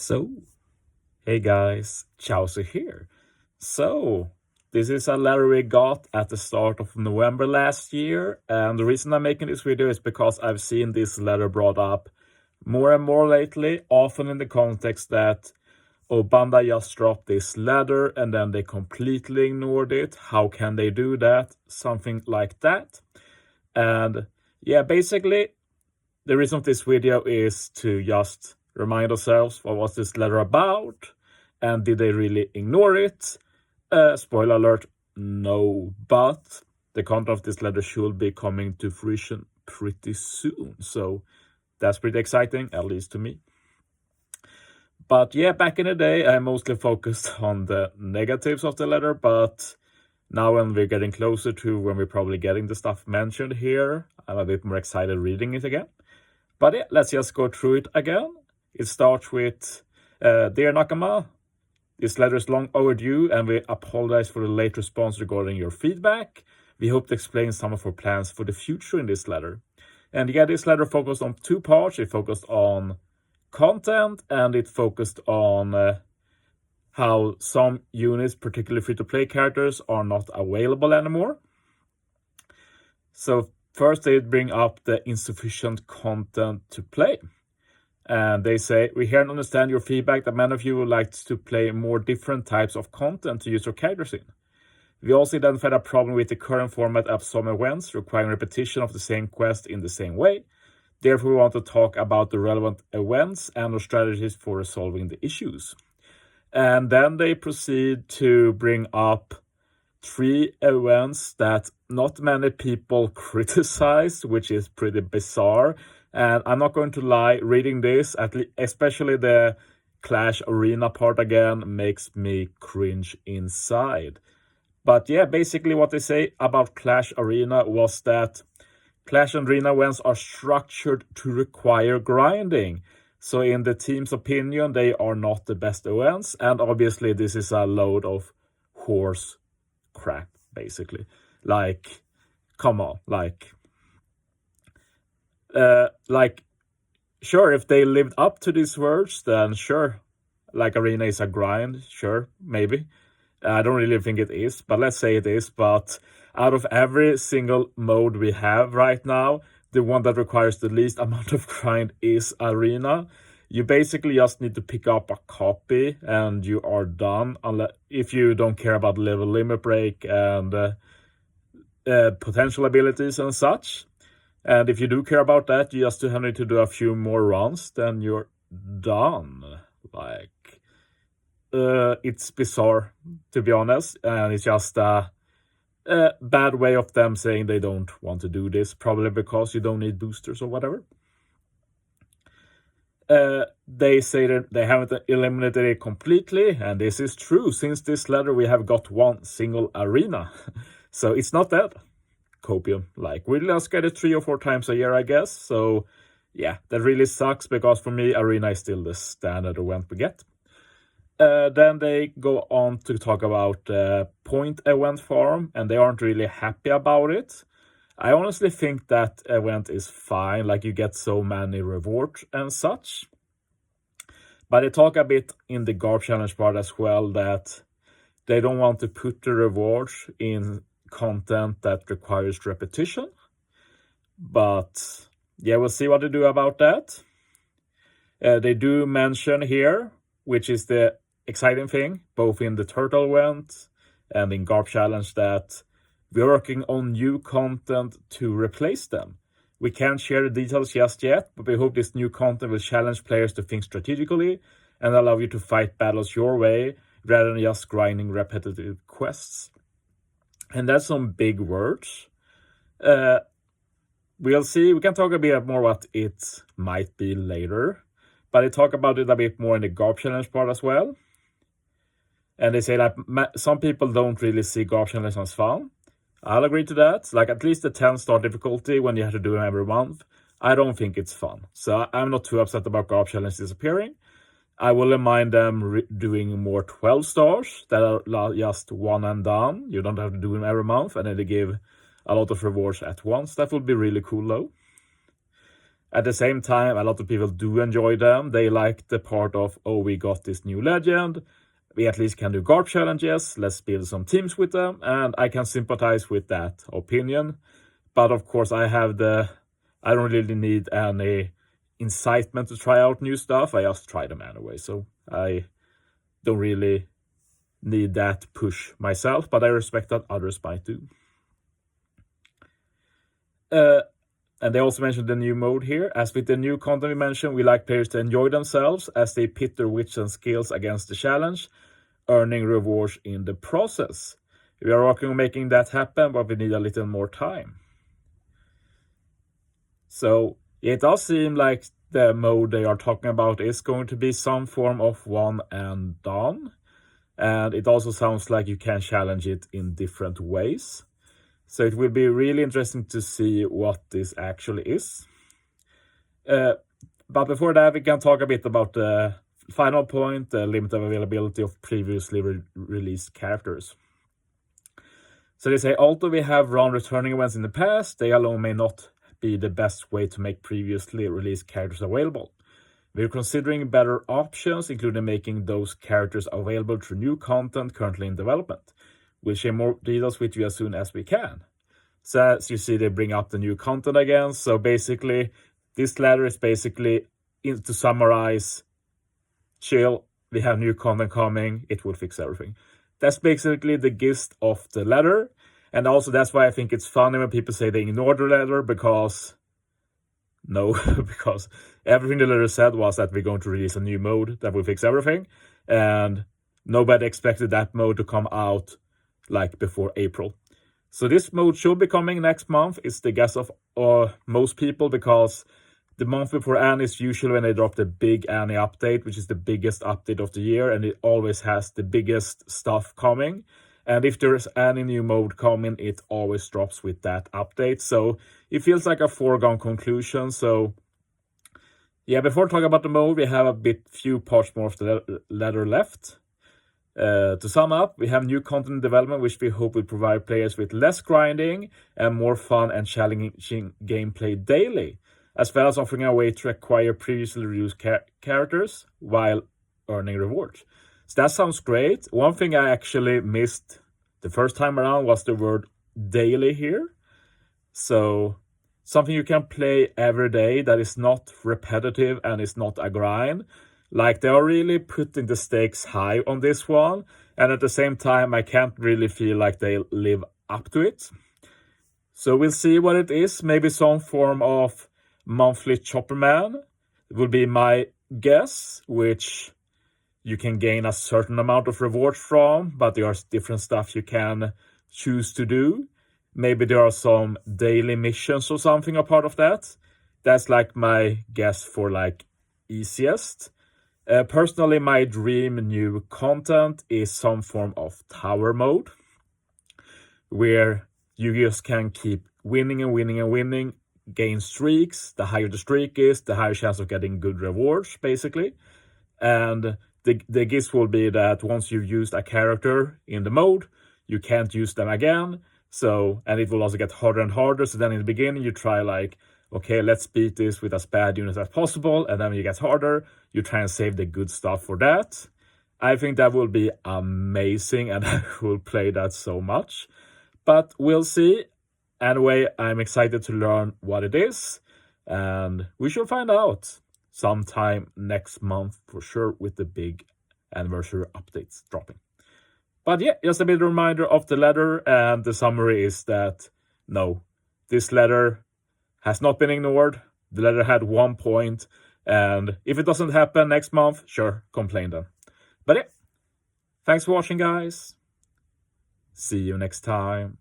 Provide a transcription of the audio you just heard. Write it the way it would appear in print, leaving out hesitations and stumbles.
So, hey guys, Chauzu here. So, this is a letter we got at the start of November last year, and the reason I'm making this video is because I've seen this letter brought up more and more lately, often in the context that, oh, Bandai just dropped this letter and then they completely ignored it. How can they do that? Something like that. And yeah, basically, the reason of this video is to just remind ourselves what was this letter about, and did they really ignore it? Spoiler alert, no, but the content of this letter should be coming to fruition pretty soon, so that's pretty exciting, at least to me. But yeah, back in the day, I mostly focused on the negatives of the letter, but now when we're getting closer to when we're probably getting the stuff mentioned here, I'm a bit more excited reading it again. But yeah, let's just go through it again. It starts with, Dear Nakama, this letter is long overdue and we apologize for the late response regarding your feedback. We hope to explain some of our plans for the future in this letter. And yeah, this letter focused on two parts. It focused on content and it focused on how some units, particularly free-to-play characters, are not available anymore. So first they bring up the insufficient content to play. And they say, we hear and understand your feedback that many of you would like to play more different types of content to use your characters in. We also identified a problem with the current format of some events requiring repetition of the same quest in the same way. Therefore, we want to talk about the relevant events and our strategies for resolving the issues. And then they proceed to bring up 3 events that not many people criticize, which is pretty bizarre. And I'm not going to lie, reading this, especially the Clash Arena part again, makes me cringe inside. But yeah, basically what they say about Clash Arena was that Clash Arena events are structured to require grinding. So in the team's opinion, they are not the best events. And obviously this is a load of horse crap, basically. Like, come on, sure, if they lived up to these words, then sure, like Arena is a grind, sure, maybe. I don't really think it is, but let's say it is. But out of every single mode we have right now, the one that requires the least amount of grind is Arena. You basically just need to pick up a copy and you are done, if you don't care about level limit break and potential abilities and such. And if you do care about that, you just need to do a few more runs, then you're done. It's bizarre, to be honest, and it's just a bad way of them saying they don't want to do this, probably because you don't need boosters or whatever. They say that they haven't eliminated it completely, and this is true. Since this letter, we have got one single arena, so it's not that copium. We just get it 3 or 4 times a year, I guess. So yeah, that really sucks because for me, arena is still the standard event we get. Then they go on to talk about point event farm, and they aren't really happy about it. I honestly think that event is fine, you get so many rewards and such. But they talk a bit in the Garb challenge part as well that they don't want to put the rewards in content that requires repetition. But yeah, we'll see what they do about that. They do mention here, which is the exciting thing, both in the Turtle event and in Garb challenge, that we're working on new content to replace them. We can't share the details just yet, but we hope this new content will challenge players to think strategically and allow you to fight battles your way rather than just grinding repetitive quests. And that's some big words. We'll see. We can talk a bit more what it might be later. But they talk about it a bit more in the Garb challenge part as well. And they say that some people don't really see Garb challenge as fun. I'll agree to that. At least the 10-star difficulty when you have to do them every month, I don't think it's fun. So I'm not too upset about Garb challenge disappearing. I will remind them doing more 12 stars that are just one and done. You don't have to do them every month, and then they give a lot of rewards at once. That would be really cool, though. At the same time, a lot of people do enjoy them. They like the part of, oh, we got this new legend, we at least can do guard challenges, let's build some teams with them, and I can sympathize with that opinion. But of course, I don't really need any incitement to try out new stuff. I just try them anyway, so I don't really need that push myself, but I respect that others might do. And they also mentioned the new mode here. As with the new content we mentioned, we like players to enjoy themselves as they pit their wits and skills against the challenge, earning rewards in the process. We are working on making that happen, but we need a little more time. So it does seem like the mode they are talking about is going to be some form of one and done. And it also sounds like you can challenge it in different ways. So it will be really interesting to see what this actually is. But before that, we can talk a bit about the final point, the limited availability of previously released characters. So they say, although we have run returning events in the past, they alone may not be the best way to make previously released characters available. We're considering better options, including making those characters available through new content currently in development. We'll share more details with you as soon as we can. So as you see, they bring up the new content again. So basically, this letter is basically, to summarize, chill, we have new content coming, it will fix everything. That's basically the gist of the letter. And also that's why I think it's funny when people say they ignored the letter, because no, because everything the letter said was that we're going to release a new mode that will fix everything. And nobody expected that mode to come out like before April. So this mode should be coming next month. It's the guess of most people, because the month before Annie is usually when they drop the big Annie update, which is the biggest update of the year, and it always has the biggest stuff coming. And if there's any new mode coming, it always drops with that update. So it feels like a foregone conclusion. So yeah, before talking about the mode, we have few parts more of the letter left. To sum up, we have new content development, which we hope will provide players with less grinding and more fun and challenging gameplay daily, as well as offering a way to acquire previously released characters while earning rewards. So that sounds great. One thing I actually missed the first time around was the word daily here. So something you can play every day that is not repetitive and is not a grind. Like, they are really putting the stakes high on this one, and at the same time I can't really feel like they live up to it. So we'll see what it is. Maybe some form of monthly Chopper Man will be my guess, which you can gain a certain amount of reward from, but there are different stuff you can choose to do. Maybe there are some daily missions or something a part of that. That's like my guess for like easiest. Personally, my dream new content is some form of tower mode, where you just can keep winning and winning and winning, gain streaks. The higher the streak is, the higher chance of getting good rewards, basically. And the gist will be that once you've used a character in the mode, you can't use them again. So, and it will also get harder and harder. So then in the beginning, you try like, okay, let's beat this with as bad units as possible. And then when it gets harder, you try and save the good stuff for that. I think that will be amazing, and I will play that so much. But we'll see. Anyway, I'm excited to learn what it is. And we shall find out sometime next month for sure, with the big anniversary updates dropping. But yeah, just a bit of a reminder of the letter, and the summary is that no, this letter has not been ignored. The letter had 1 point, and if it doesn't happen next month, sure, complain then. But yeah, thanks for watching, guys. See you next time.